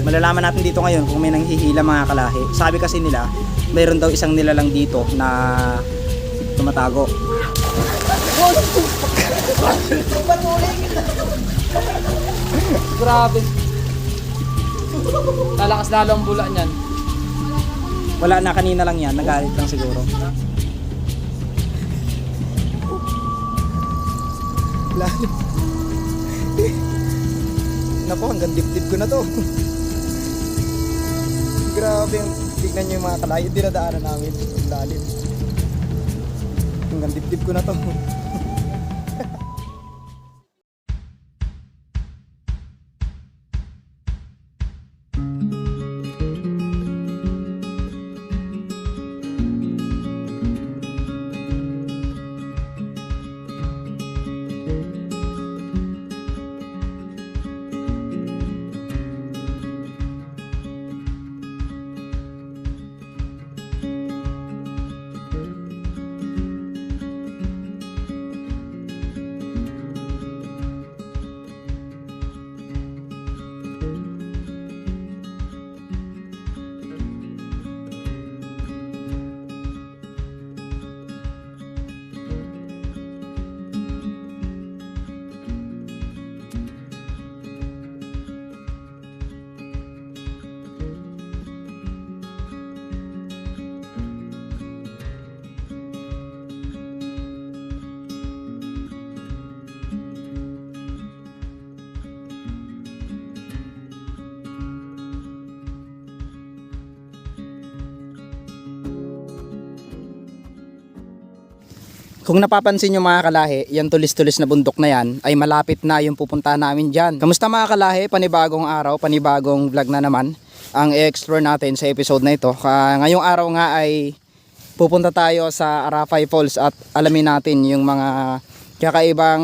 Malalaman natin dito ngayon kung may nanghihila mga kalahi. Sabi kasi nila, mayroon daw isang nilalang dito na tumatago. Grabe. Lalakas lalo ang bula niyan. Wala na, kanina lang yan, nagalit lang siguro. Naku, hanggang dibdib ko na to. Grabe, tignan nyo yung mga kalahi, dinadaanan namin yung lalim. Hanggang dibdib ko na to. Kung napapansin nyo mga kalahi, yan tulis-tulis na bundok na yan ay malapit na yung pupuntahan namin dyan. Kamusta mga kalahi? Panibagong araw, panibagong vlog na naman ang i-explore natin sa episode na ito. Ngayong araw nga ay pupunta tayo sa Arapay Falls at alamin natin yung mga kakaibang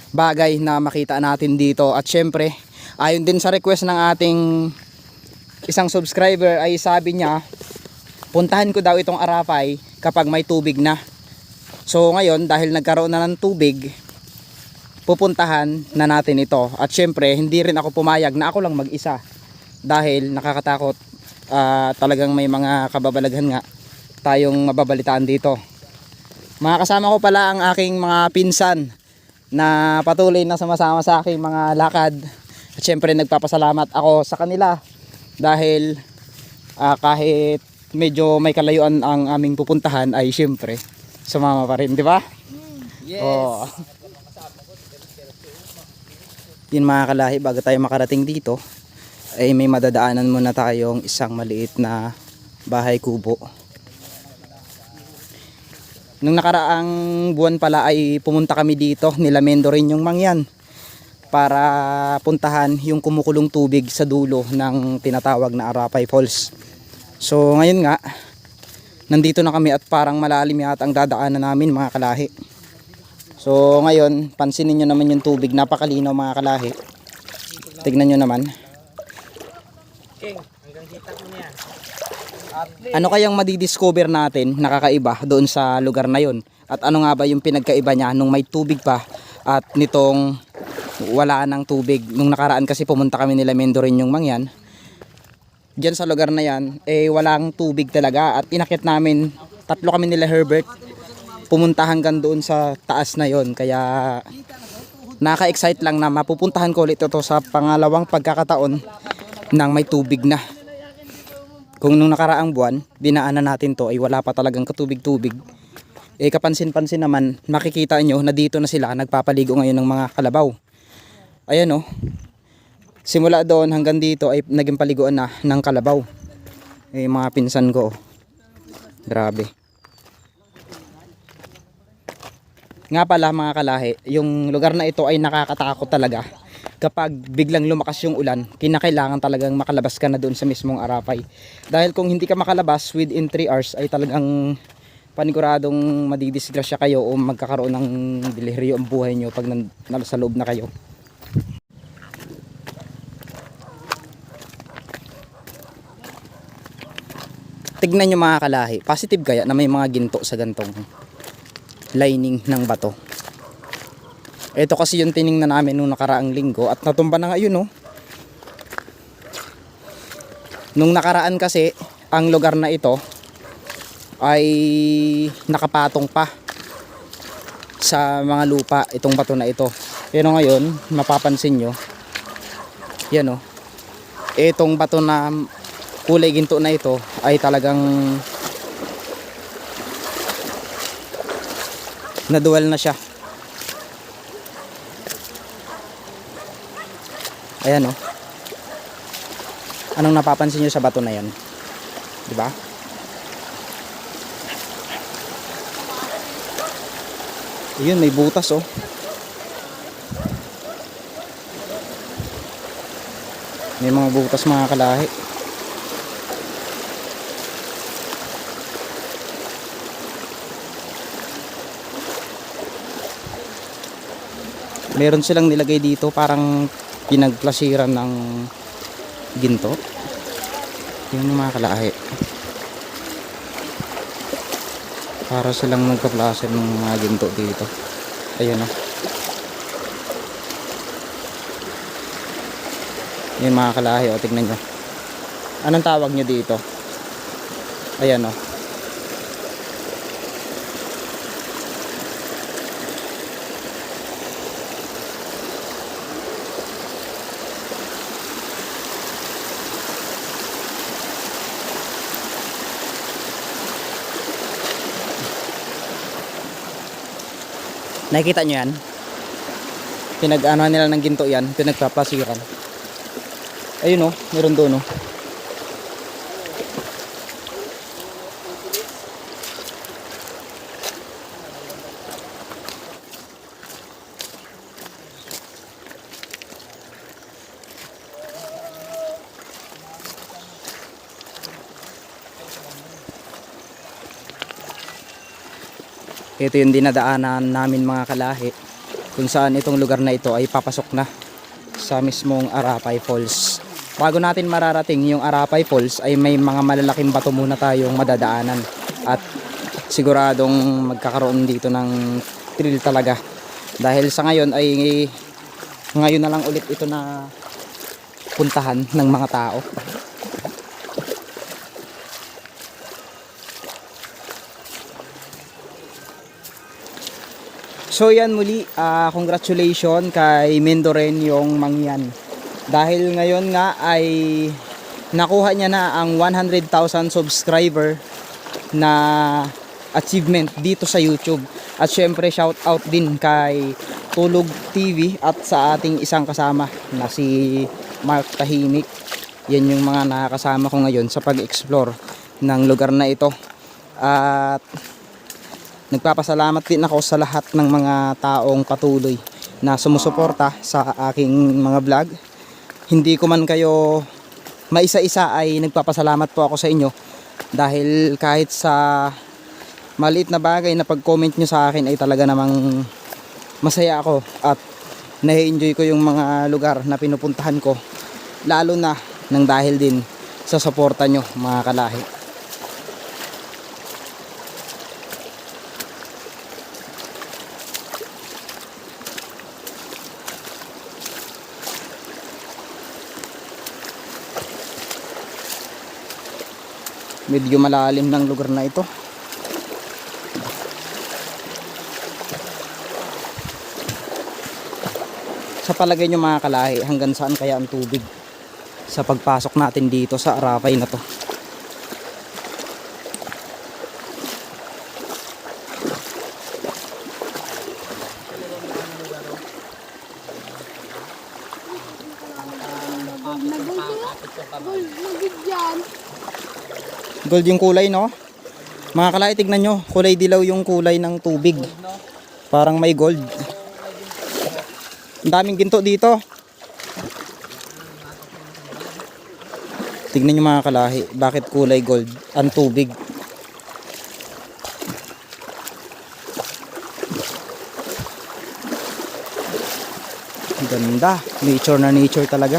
bagay na makita natin dito. At syempre, ayon din sa request ng ating isang subscriber ay sabi niya, puntahan ko daw itong Arapay kapag may tubig na. So ngayon, dahil nagkaroon na ng tubig, pupuntahan na natin ito. At syempre, hindi rin ako pumayag na ako lang mag-isa. Dahil nakakatakot, talagang may mga kababalaghan nga tayong mababalitaan dito. Mga kasama ko pala ang aking mga pinsan na patuloy na sumasama sa aking mga lakad. At syempre, nagpapasalamat ako sa kanila. Dahil kahit medyo may kalayuan ang aming pupuntahan ay syempre, sumama pa rin, di ba? Yes. Oh. Yun mga kalahi, bago tayo makarating dito, ay may madadaanan muna tayong isang maliit na bahay kubo. Nung nakaraang buwan pala ay pumunta kami dito, nilamendo rin yung mangyan para puntahan yung kumukulong tubig sa dulo ng tinatawag na Arapay Falls. So ngayon nga, nandito na kami at parang malalim yata ang dadaanan namin mga kalahi. So ngayon, pansinin nyo naman yung tubig, napakalinaw mga kalahi. Tignan nyo naman. Ano kayang madidiscover natin nakakaiba doon sa lugar na yon? At ano nga ba yung pinagkaiba niya nung may tubig pa at nitong wala ng tubig? Nung nakaraan kasi pumunta kami nila Mendo rin yung mangyan. Diyan sa lugar na yan, walang tubig talaga. At inakyat namin, tatlo kami nila Herbert, pumunta hanggang doon sa taas na yon. Kaya naka-excite lang na mapupuntahan ko ulit ito sa pangalawang pagkakataon nang may tubig na. Kung nung nakaraang buwan, dinaanan natin to ay wala pa talagang katubig-tubig. Kapansin-pansin naman, makikita nyo na dito na sila nagpapaligo ngayon ng mga kalabaw. Ayan o. Simula doon hanggang dito ay naging paliguan na ng kalabaw. Mga pinsan ko. Grabe. Nga pala mga kalahi, yung lugar na ito ay nakakatakot talaga. Kapag biglang lumakas yung ulan, kinakailangan talagang makalabas ka na doon sa mismong Arapay. Dahil kung hindi ka makalabas within 3 hours ay talagang paniguradong madidisgrasya kayo o magkakaroon ng deliryo ang buhay nyo pag nasa loob na kayo. Tignan nyo mga kalahi, positive kaya na may mga ginto sa gantong lining ng bato. Ito kasi yung tiningnan namin nung nakaraang linggo at natumba na ngayon, no? Nung nakaraan kasi, ang lugar na ito ay nakapatong pa sa mga lupa itong bato na ito. Pero ngayon, mapapansin nyo, yan o, itong bato na kulay ginto na ito ay talagang naduwal na siya. Ayan o. Anong napapansin nyo sa bato na yan? Diba? Ayun, may butas oh. May mga butas mga kalahi. Meron silang nilagay dito parang pinagplasiran ng ginto. Yun yung mga kalahi. Para silang nagpa-placer ng mga ginto dito. Ayun oh. Yung mga kalahi o, tignan nyo. Anong tawag nyo dito? Ayan o. Nakikita nyo yan? Pinag-ano nila ng ginto yan, pinagpaplasiran. Ayun oh, meron doon oh. Ito yung dinadaanan namin mga kalahi, kung saan itong lugar na ito ay papasok na sa mismong Arapay Falls. Bago natin mararating yung Arapay Falls ay may mga malalaking bato muna tayong madadaanan at siguradong magkakaroon dito ng thrill talaga. Dahil sa ngayon ay ngayon na lang ulit ito na puntahan ng mga tao. So yan muli, congratulations kay Mendoren yung mangyan. Dahil ngayon nga ay nakuha niya na ang 100,000 subscriber na achievement dito sa YouTube. At syempre shout out din kay Tulog TV at sa ating isang kasama na si Mark Tahimik. Yan yung mga nakakasama ko ngayon sa pag-explore ng lugar na ito. At nagpapasalamat din ako sa lahat ng mga taong patuloy na sumusuporta sa aking mga vlog. Hindi ko man kayo maisa-isa ay nagpapasalamat po ako sa inyo. Dahil kahit sa maliit na bagay na pag-comment nyo sa akin ay talaga namang masaya ako. At na-enjoy ko yung mga lugar na pinupuntahan ko. Lalo na nang dahil din sa suporta nyo mga kalahi. Medyo malalim ng lugar na ito. Sa palagay nyo mga kalahi, hanggang saan kaya ang tubig sa pagpasok natin dito sa Arapay na to? Gold yung kulay, no? Mga kalahi, tignan nyo, kulay dilaw yung kulay ng tubig. Parang may gold. Ang daming ginto dito. Tignan nyo mga kalahi, bakit kulay gold ang tubig? Ganda, nature na nature talaga.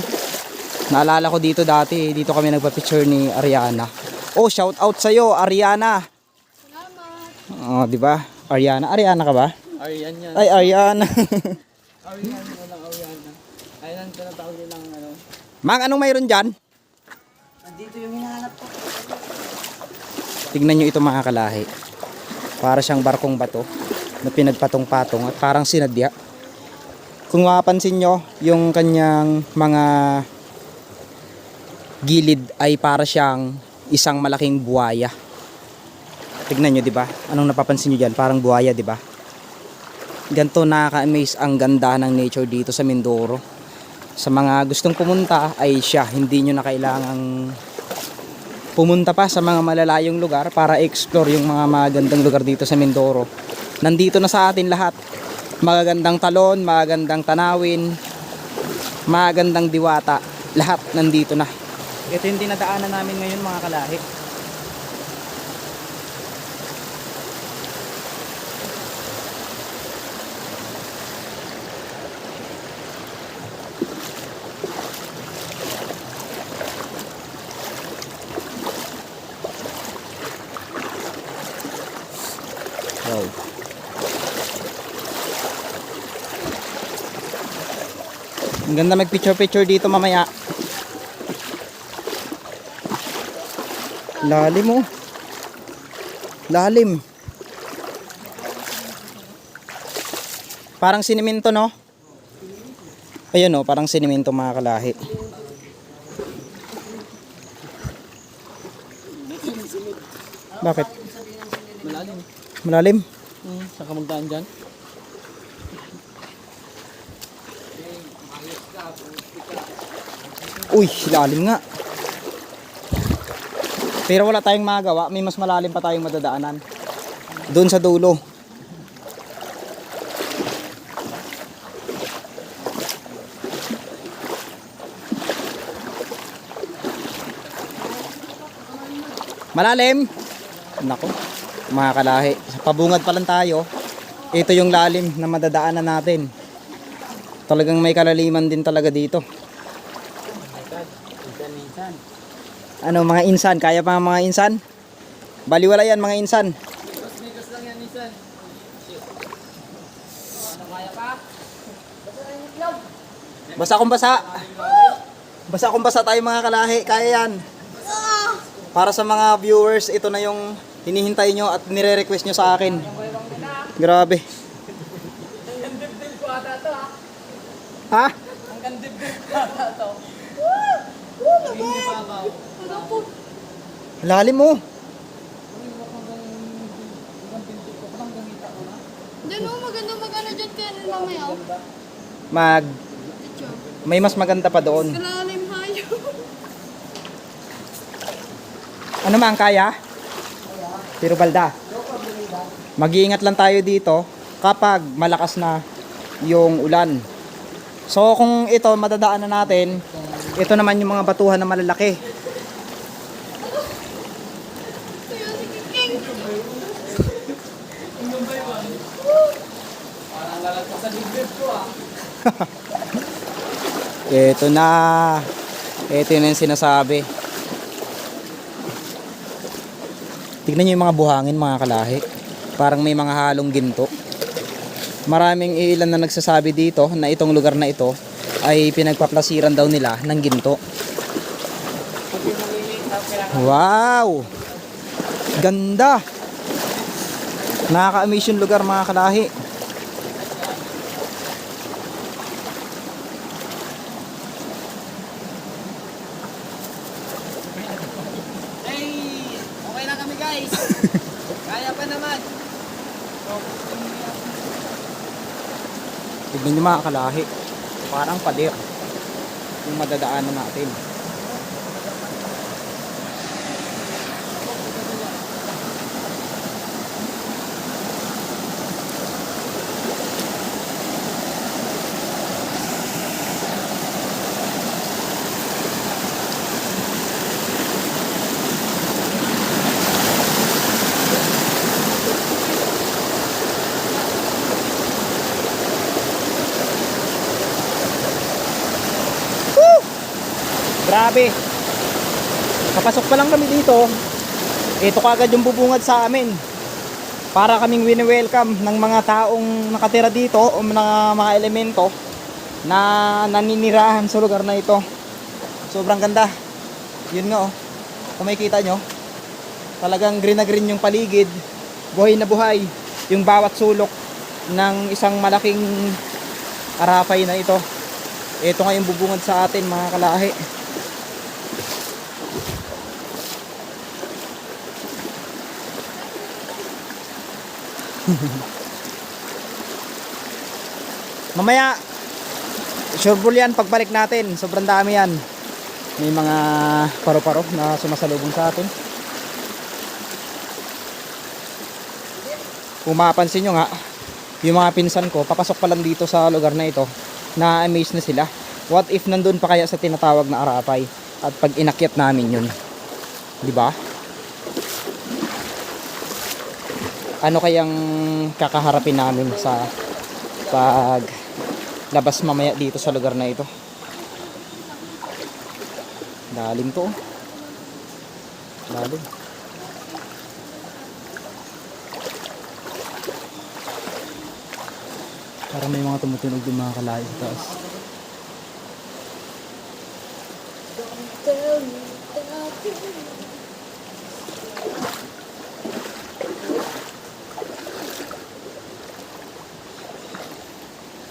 Naalala ko dito dati, dito kami nagpa-picture ni Ariana. Oh, shout out sa iyo, Ariana. Salamat. Oh, di ba? Ariana, Ariana ka ba? Arian yan. Ay, Ariana. Arian, walang Ariana. Ayun, tinatawag nilang ano. Mang, anong mayroon diyan? Dito yung hinahanap ko. Tignan nyo ito mga kalahi. Para siyang barkong bato na pinagpatong-patong at parang sinadya. Kung mapapansin nyo, yung kanyang mga gilid ay para siyang isang malaking buwaya. Tignan nyo, di ba? Anong napapansin nyo dyan? Parang buwaya, di ba? Ganto nakaka-amaze ang ganda ng nature dito sa Mindoro. Sa mga gustong pumunta ay siya, hindi nyo na kailangang pumunta pa sa mga malalayong lugar para explore yung mga magandang lugar dito sa Mindoro. Nandito na sa atin lahat. Magagandang talon, magagandang tanawin, magagandang diwata, lahat nandito na. Ito yung dinadaanan namin ngayon mga kalahi. Wow. Ang ganda mag-picture-picture dito mamaya. Lalim oh. Lalim. Parang sinimento no? Ayun oh, parang sinimento mga kalahi. Bakit? Malalim. Malalim? Saan ka magdaan dyan? Uy, lalim nga. Pero wala tayong magawa, may mas malalim pa tayong madadaanan. Doon sa dulo. Malalim. Nako, mga kalahi. Sa pabungad pa lang tayo. Ito yung lalim na madadaanan natin. Talagang may kalaliman din talaga dito. Minsan. Ano mga insan? Kaya pa mga insan? Baliwala yan mga insan. Mikas lang yan, Nisan. Ano, kaya pa? Basa kung basa. Basa kung basa tayo mga kalahi. Kaya yan. Para sa mga viewers, ito na yung hinihintay nyo at nire-request nyo sa akin. Grabe. Ang dibdib ko ata to ha. Ha? Ang dibdib ko ata to. Hindi pa ba? Lalim mo. Diyan o, maganda mag-ano dyan kaya mamaya o. Picture. May mas maganda pa doon. Kalalim hayo. Ano man kaya? Pero balda. Mag-iingat lang tayo dito kapag malakas na yung ulan. So kung ito madadaanan natin, ito naman yung mga batuhan na malalaki. Kaya si King. Parang lalagpas sa dibdib ko ah. Ito na. Ito na yung sinasabi. Tignan nyo yung mga buhangin mga kalahi. Parang may mga halong ginto. Maraming ilan na nagsasabi dito na itong lugar na ito ay pinagpaplasiran daw nila ng ginto. Wow! Ganda! Nakaka-amaze yung lugar mga kalahi. Hey! Okay na kami guys. Kaya pa naman. Tignan nyo mga kalahi. Parang pader yung madadaanan natin. Grabe. Kapasok pa lang kami dito. Ito kagad yung bubungad sa amin. Para kaming wini-welcome ng mga taong nakatira dito o mga elemento na naninirahan sa lugar na ito. Sobrang ganda. Yun nga oh. Kung makikita nyo, talagang green na green yung paligid. Buhay na buhay yung bawat sulok ng isang malaking arapay na ito. Ito nga yung bubungad sa atin mga kalahi. Mamaya sure ball yan pagbalik natin. Sobrang dami yan. May mga paro-paro na sumasalubong sa atin. Kung mapapansin nyo nga, yung mga pinsan ko, papasok pa lang dito sa lugar na ito, na-amaze na sila. What if nandun pa kaya sa tinatawag na Arapay? At pag inakyat namin yun, di ba? Ano kayang kakaharapin namin sa pag labas mamaya dito sa lugar na ito? Lalim to. Lalim. Parang may mga tumutunog yung mga kalahi sa taas.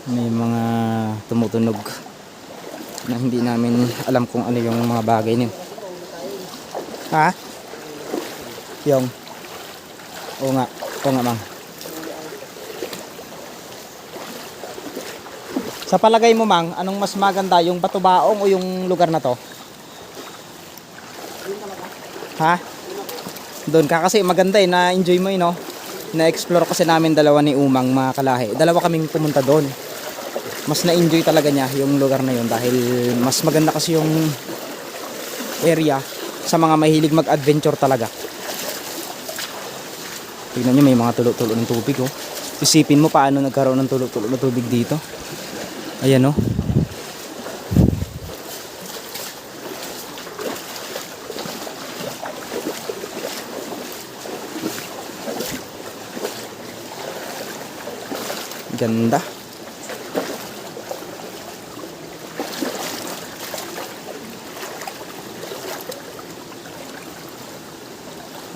May mga tumutunog na hindi namin alam kung ano yung mga bagay niyo. Ha? Yung. Oo nga. Oo nga, mang. Sa palagay mo, mang, anong mas maganda, yung Batubaong o yung lugar na to? Ha? Doon ka kasi maganda eh, na-enjoy mo no? Na-explore kasi namin dalawa ni Umang mga kalahi. Dalawa kaming pumunta doon. Mas na-enjoy talaga niya yung lugar na yun dahil mas maganda kasi yung area sa mga mahilig mag-adventure talaga. Tignan nyo, may mga tulo-tulo ng tubig oh. Isipin mo paano nagkaroon ng tulo-tulo ng tubig dito. Ayan oh. Ganda.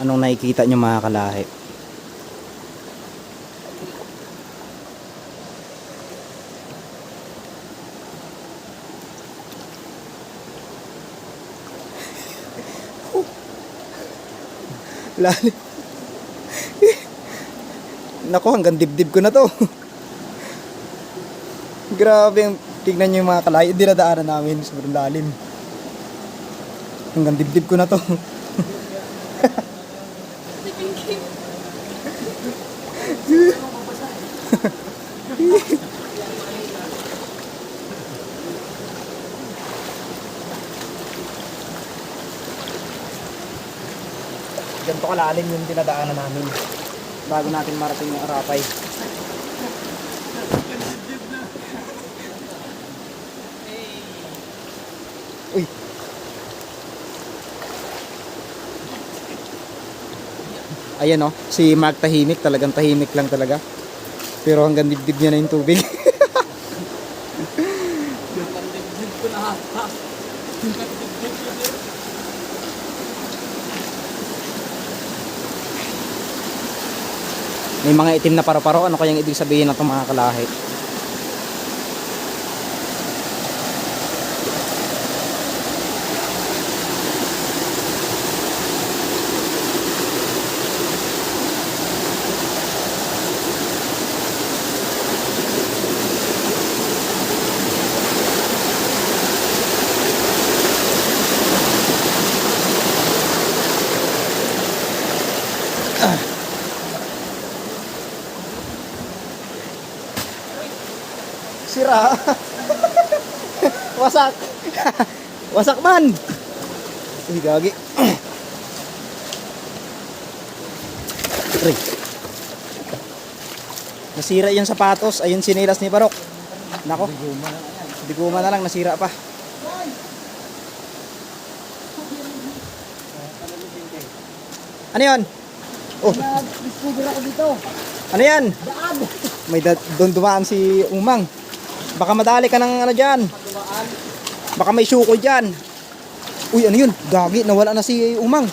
Anong nakikita nyo mga kalahi? Lalim. Nako, hanggang dibdib ko na to. Grabe, tignan nyo yung mga kalahi. Dinadaanan namin, sobrang lalim. Hanggang dibdib ko na to. Ganito kalalim yung dinadaanan namin bago natin marating yung Arapay. Uy. Ayan oh, si Mark tahimik, talagang tahimik lang talaga. Pero hanggang dibdib niya na yung tubig. May mga itim na paro-paro. Ano kayang ibig sabihin ng mga kalahi? Sira. Wasak. Wasak man. Uy, gagi. Nasira yung sapatos. Ayun sinilas ni Barok. Nako. Diguma na lang. Nasira pa. Ano yun? Oh. Discover ako dito. Ano yan? Daan. May doon dumaan si Umang. Baka madali ka ng ano dyan. Baka may suko dyan. Uy, ano yun? Gagi, nawala na si Umang.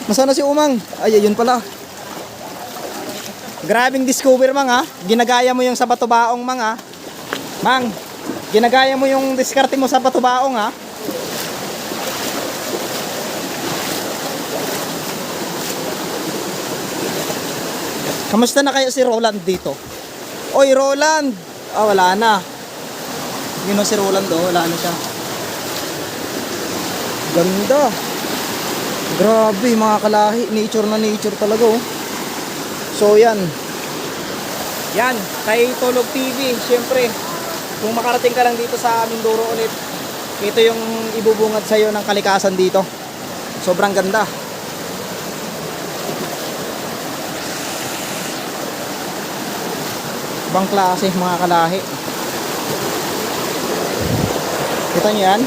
Nasaan na si Umang? Ay, ayun pala. Grabing discover, Mang, ha? Ginagaya mo yung sa batubaong, Mang, ha? Mang, ginagaya mo yung diskarte mo sa batubaong, ha? Kamusta na kaya si Roland dito? Oy, Roland! Ah, wala na. Yun o si Roland, oh. Wala na siya. Ganda. Grabe, mga kalahi. Nature na nature talaga, oh. So, yan. Yan, kay Tulog TV. Siyempre, kung makarating ka lang dito sa Mindoro ulit, ito yung ibubungad sa'yo ng kalikasan dito. Sobrang ganda. Ibang klase, mga kalahi. Kita nyo yan?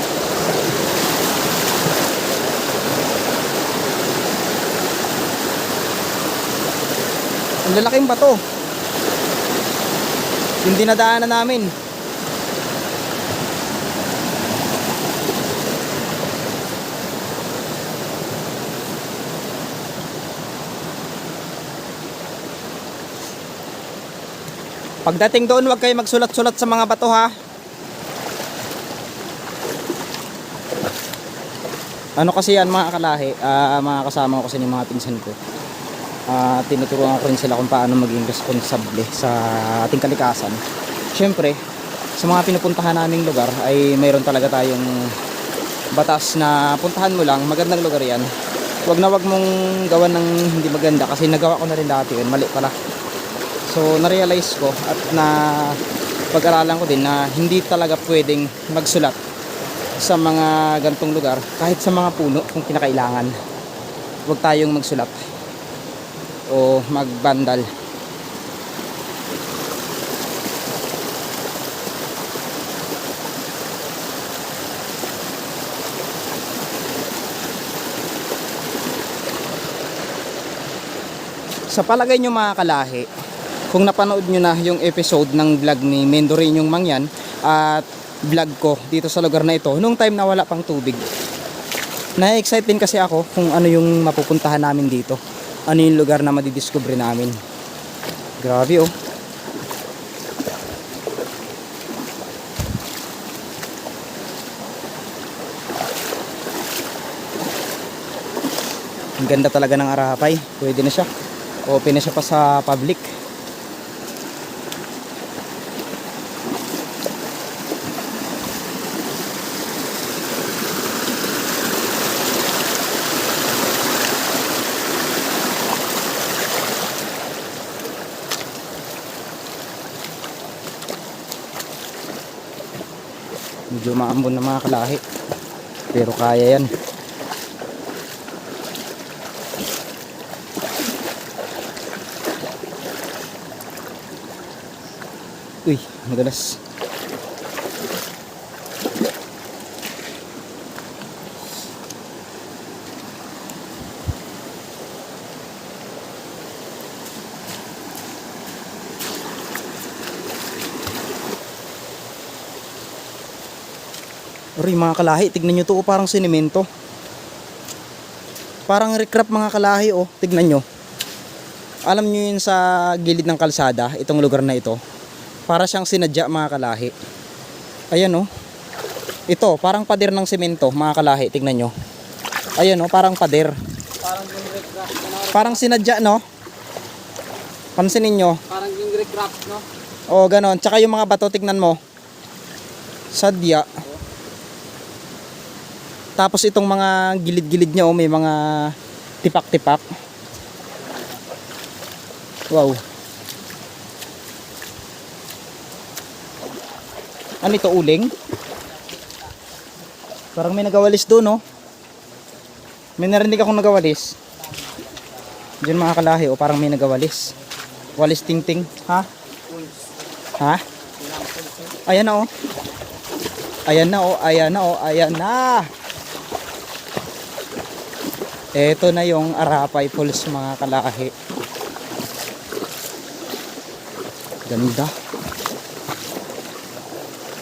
Ang lalaking bato. Yung dinadaanan namin. Pagdating doon, huwag kayo magsulat-sulat sa mga bato, ha. Ano kasi yan, mga kalahi, mga kasama ko kasi ng mga pinsan ko. Tinuturuan ko rin sila kung paano maging responsable sa ating kalikasan. Siyempre, sa mga pinupuntahan naming lugar ay mayroon talaga tayong batas na puntahan mo lang, magandang lugar yan. Wag mong gawan ng hindi maganda kasi nagawa ko na rin dati yun, mali pala. So na-realize ko at na pag-aralan ko din na hindi talaga pwedeng magsulat sa mga gantong lugar, kahit sa mga puno kung kinakailangan. Huwag tayong magsulat o magbandal. Sa palagay nyo, mga kalahi, kung napanood nyo na yung episode ng vlog ni Mendoreñong Mangyan at vlog ko dito sa lugar na ito, nung time na wala pang tubig, na-excite din kasi ako kung ano yung mapupuntahan namin dito, ano yung lugar na madidiscover namin. Grabe, oh. Ang ganda talaga ng Arapay. Pwede na siya. Open na siya pa sa public. Medyo maambon na mga kalahi, pero kaya yan. Uy, madalas. Uy, mga kalahi, tignan nyo to, oh, parang sinemento. Parang recrap, mga kalahi, oh. Tignan nyo. Alam nyo yun sa gilid ng kalsada, itong lugar na ito. Para siyang sinadya, mga kalahi. Ayan, oh. Ito, parang pader ng semento, mga kalahi, tignan nyo. Ayan, oh, parang pader. Parang yung recraft, no? Parang sinadya, no? Pansinin nyo. Parang yung recraft, no? O, ganon. Tsaka yung mga bato, tignan mo. Sadya. Tapos itong mga gilid-gilid niya, oh, may mga tipak-tipak. Wow. Ano ito, uling? Parang may nagawalis doon, oh. May narinig akong nagawalis. Diyan, mga kalahi, oh, parang may nagawalis. Walis ting-ting. Ha? Ha? Ayan na, oh. Ayan na, oh. Ayan na, oh. Ayan na. Ito na yung Arapay Falls, mga kalahi. Ganda.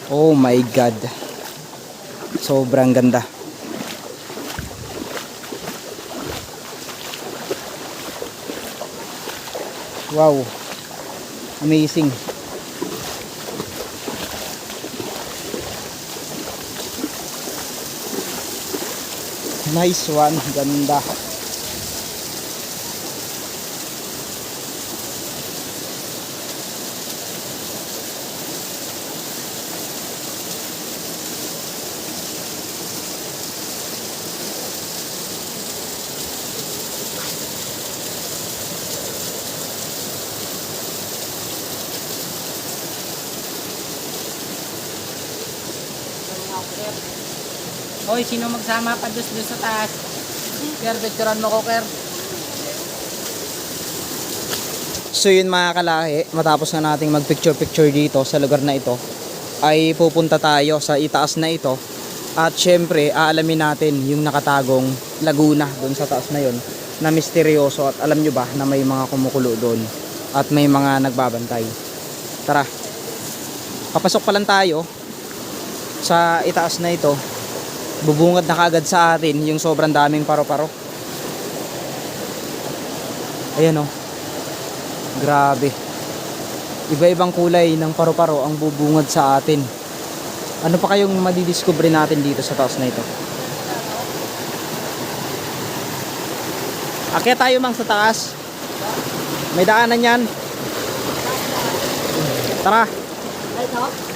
Oh my God. Sobrang ganda. Wow. Amazing. Nice one. Ganda. Hoy, sino magsama pa doon sa taas? Ker, picturean mo ko, Ker. So yun mga kalahi, matapos na nating mag picture dito sa lugar na ito, ay pupunta tayo sa itaas na ito. At syempre, aalamin natin yung nakatagong laguna doon sa taas na yun, na misteryoso. At alam nyo ba na may mga kumukulo doon at may mga nagbabantay. Tara, papasok pa lang tayo sa itaas na ito. Bubungad na kaagad sa atin yung sobrang daming paro-paro. Ayan o. Grabe. Iba-ibang kulay ng paro-paro ang bubungad sa atin. Ano pa kayong madidiscover natin dito sa taas na ito? Akyat tayo mang sa taas. May daanan yan. Tara.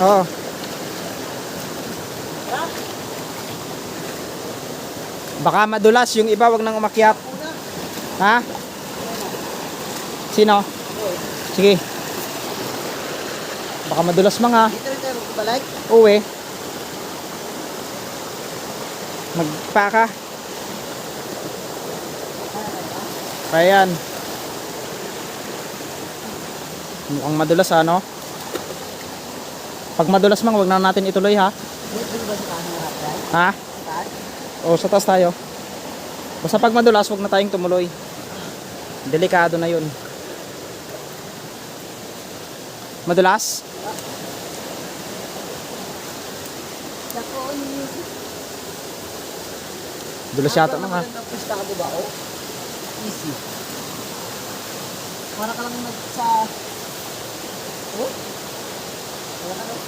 Oo. Baka madulas yung iba, wag nang umakyat. Ha? Sino? Sige. Baka madulas mga. Dito rin tayo magbalik. Uwi. Magpaka. Ayan. Mukhang madulas ano? Pag madulas mang, wag na natin ituloy ha. Ha? O sa taas tayo. Basta pag madulas, wag na tayong tumuloy. Delikado na yun. Madulas? Dulas yata mga. Pista ka ba ako? Easy. Para ka lang sa... Oh? Para ka lang.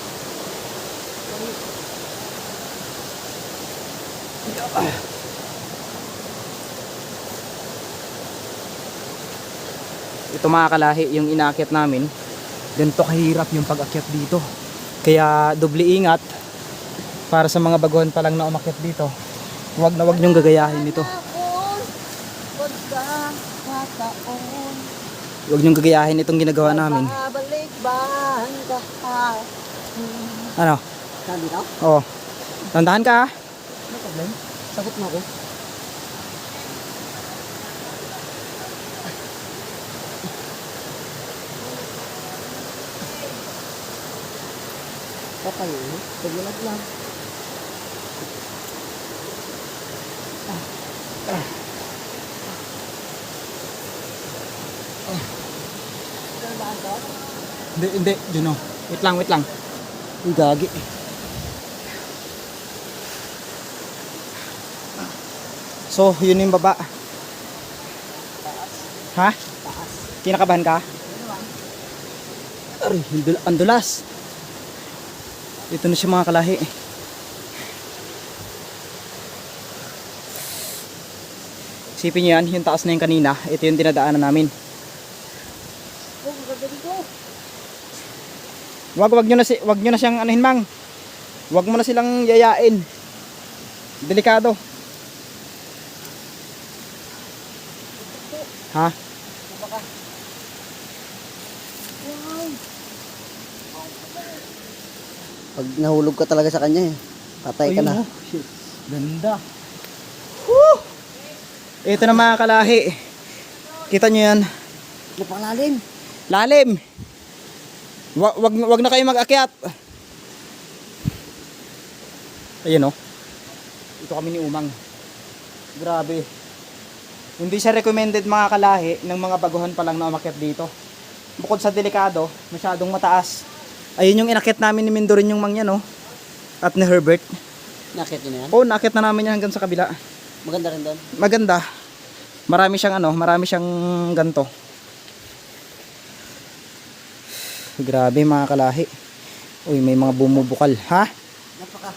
Ito mga kalahi, yung inaakyat namin, ganito kahirap yung pag-akyat dito. Kaya doble ingat para sa mga baguhan pa lang na umakyat dito. Huwag na huwag niyong gagayahin ito. Huwag niyong gagayahin itong ginagawa namin. Ano? Sabi ka? Oo. Tandahan ka ha? No problem. Sagot mo ako. Patay eh. Paglalag lang. Hindi, Juno. Wait lang. Ang gagi. So, yun yung baba. Ha? Kinakabahan ka? Aray, ang dulas. Ito na siya mga kalahi. Isipin nyo yan, yung taas na yung kanina. Ito yung dinadaanan namin. Wag nyo na siyang anuhin mang. Wag mo na silang yayain. Delikado. Ha? Pag nahulog ka talaga sa kanya eh. Patay ka na. Ayun, oh. Shit. Ganda. Woo! Ito na mga kalahi. Kita nyo yan. Napakalalim. Lalim. Wag na kayo mag-akyat. Ayun oh. Ito kami ni Umang. Grabe. Hindi siya recommended mga kalahi ng mga baguhan pa lang na umakyat dito. Bukod sa delikado, masyadong mataas. Ayun yung inakyat namin ni Mindorin yung mangyan oh. At ni Herbert. Nakit yun yan? Oh, nakyat na namin yan hanggang sa kabila. Maganda rin doon. Maganda. Marami siyang ganto. Grabe mga kalahi. Uy, may mga bumubukal. Ha? Napaka.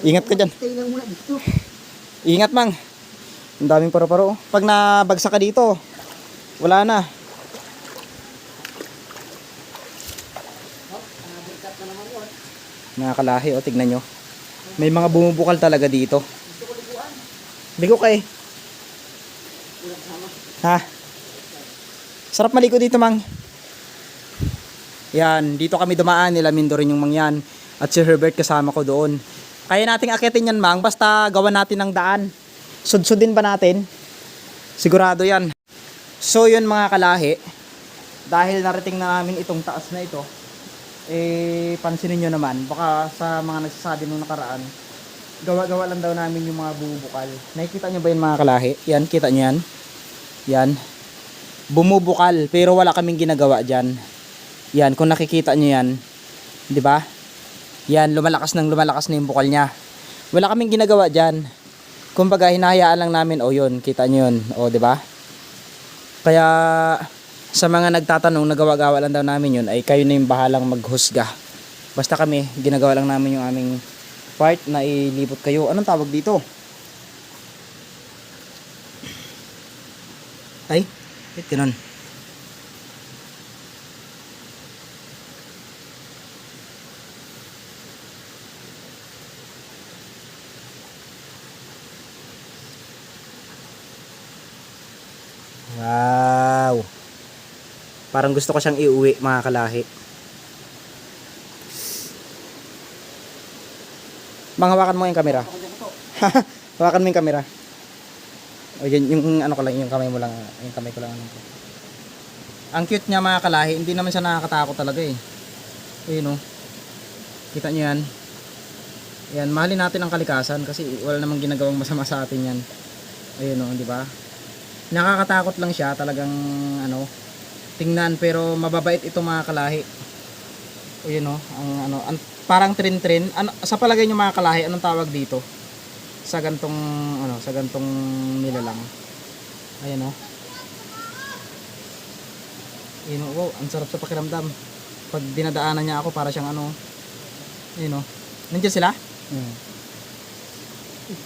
Ingat ka dyan. Stay lang muna dito. Ingat mang. Ang daming paro-paro. Pag nabagsak ka dito, wala na. Balikat na naman yun. Mga kalahi, o tignan nyo. May mga bumubukal talaga dito. Ligo ka eh. Ha? Sarap maligo dito mang. Yan, dito kami dumaan, nila Mindo rin yung mangyan. At si Herbert kasama ko doon. Kaya nating akitin yan mang, basta gawan natin ng daan. Sudsudin ba natin? Sigurado yan. So yun mga kalahi, dahil narating na namin itong taas na ito, eh pansinin nyo naman, baka sa mga nagsasabi nung nakaraan, gawa-gawa lang daw namin yung mga bumubukal. Nakikita nyo ba yun mga kalahi? Yan, kita nyo yan? Yan. Bumubukal, pero wala kaming ginagawa dyan. Yan, kung nakikita nyo yan, di ba? Yan, lumalakas na yung bukal niya. Wala kaming ginagawa dyan. Kumbaga, hinahayaan lang namin, o yun, kita nyo yun, o di ba? Kaya, sa mga nagtatanong, nagawa-gawa lang daw namin yun, ay kayo na yung bahalang maghusga. Basta kami, ginagawa lang namin yung aming part na ilibot kayo. Anong tawag dito? Ay, wait, ganun. Wow. Parang gusto ko siyang iuwi mga kalahi. Hawakan mo yung camera. Hawakan mo yung camera. O yun, yung ano ko lang, yung kamay mo lang, yung kamay ko lang. Ang cute niya mga kalahi, hindi naman siya nakakatakot talaga eh. Ayun o. Kita niyo yan. Yan, mahalin natin ang kalikasan kasi wala namang ginagawang masama sa atin yan. Ayun o, di ba? Nakakatakot lang siya, talagang ano, tingnan, pero mababait ito mga kalahi. O yun o, parang trin-trin. Sa palagay nyo mga kalahi, anong tawag dito? Sa gantong nilalang. Ayan o. Ayun o, wow, ang sarap sa pakiramdam. Pag dinadaanan niya ako, para siyang ano. Ayun o. Nandiyan sila?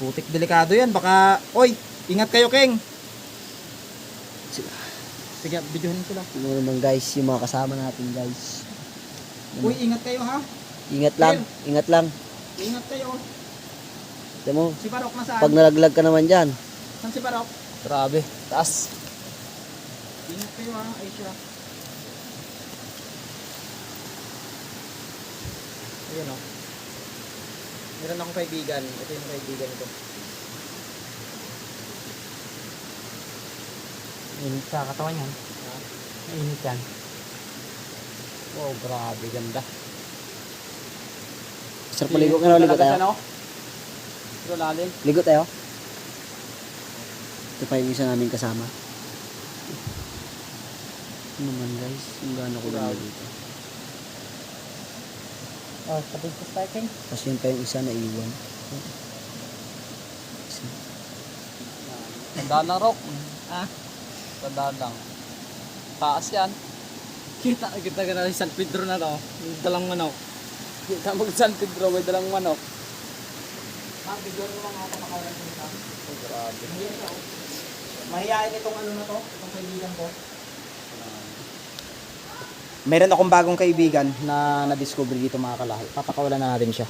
Putik, delikado yan. Baka, oy, ingat kayo, Keng. Sige, videohin sila. Ano naman guys, yung mga kasama natin guys. Uy, ingat kayo ha. Ingat lang, ingat lang. Ingat kayo. Alam mo, Si Barok nasaan? pag nalaglag ka naman dyan. Saan si Barok? Grabe, taas. Ingat kayo ha, Aisha. Ayan o. Meron akong kaibigan. Ito yung kaibigan ko. Init sa katawan yan. Init yan. Wow, grabe, ganda. Sarap maligo. Ano, ligo tayo? Pero lalim. Ligo tayo? Ito pa yung isa namin kasama. Ano naman guys, yung gano'n ko lang dito. Oh, tapos ko stacking. Tapos yun pa yung isa na iwan. Tandaan lang, Rock. Tandaan lang. Taas yan. Kita ka na San Pedro na to. May dalang manok. Kita mag San Pedro, may dalang manok. Bigyan mo lang ako makawalan dito. Oh, grabe. Mahihain itong ano na to, itong kaibigan ko. Meron akong bagong kaibigan na na-discover dito mga kalahi. Papakawalan na natin siya.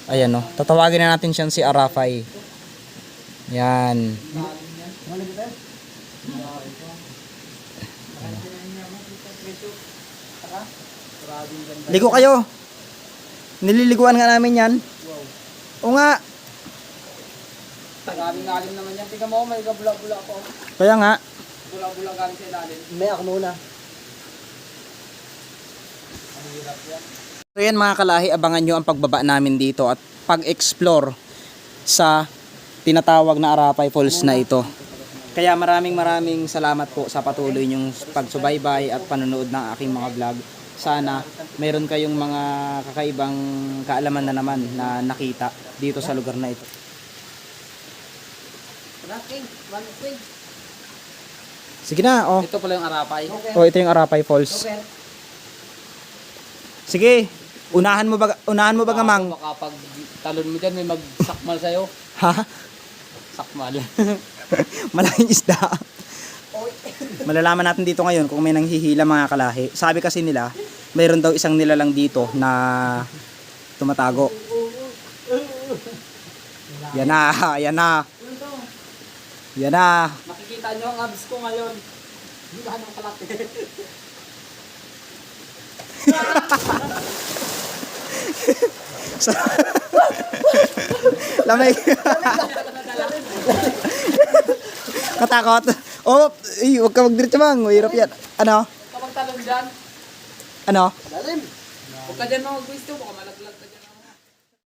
Ayan no. Tatawagin na natin siyang si Arafay. Yan. Ligo kayo. Nililiguan nga namin yan. O nga. Galing-galing naman yan. Tingnan mo, may gabula-bula ako. Kaya nga. Bula-bula galing sa ilalim. May ako muna. Ang hirap yan. So yan mga kalahi, abangan nyo ang pagbaba namin dito at pag-explore sa tinatawag na Arapay Falls na ito. Kaya maraming salamat po sa patuloy nyong pagsubaybay at panonood ng aking mga vlog. Sana meron kayong mga kakaibang kaalaman na naman na nakita dito sa lugar na ito. Sige na, oh. Ito pala yung Arapay. Oh, ito yung Arapay Falls. Sige, unahan mo ba gamang? Baka pag talon mo dyan, may magsakmal sa'yo. Ha? Sakmal. Malaking isda. Malalaman natin dito ngayon kung may nanghihila mga kalahi. Sabi kasi nila, mayroon daw isang nilalang dito na tumatago. Yan na, yan na. Yan na. Makikita nyo ang abs ko ngayon. Hindi ba anong kalaki? Lamay. Katakot. Oh, huwag ka magdiretso bang. Mahirap yan. Ano? Kapag talon dyan, Ano? huwag ka dyan mga gusto. Baka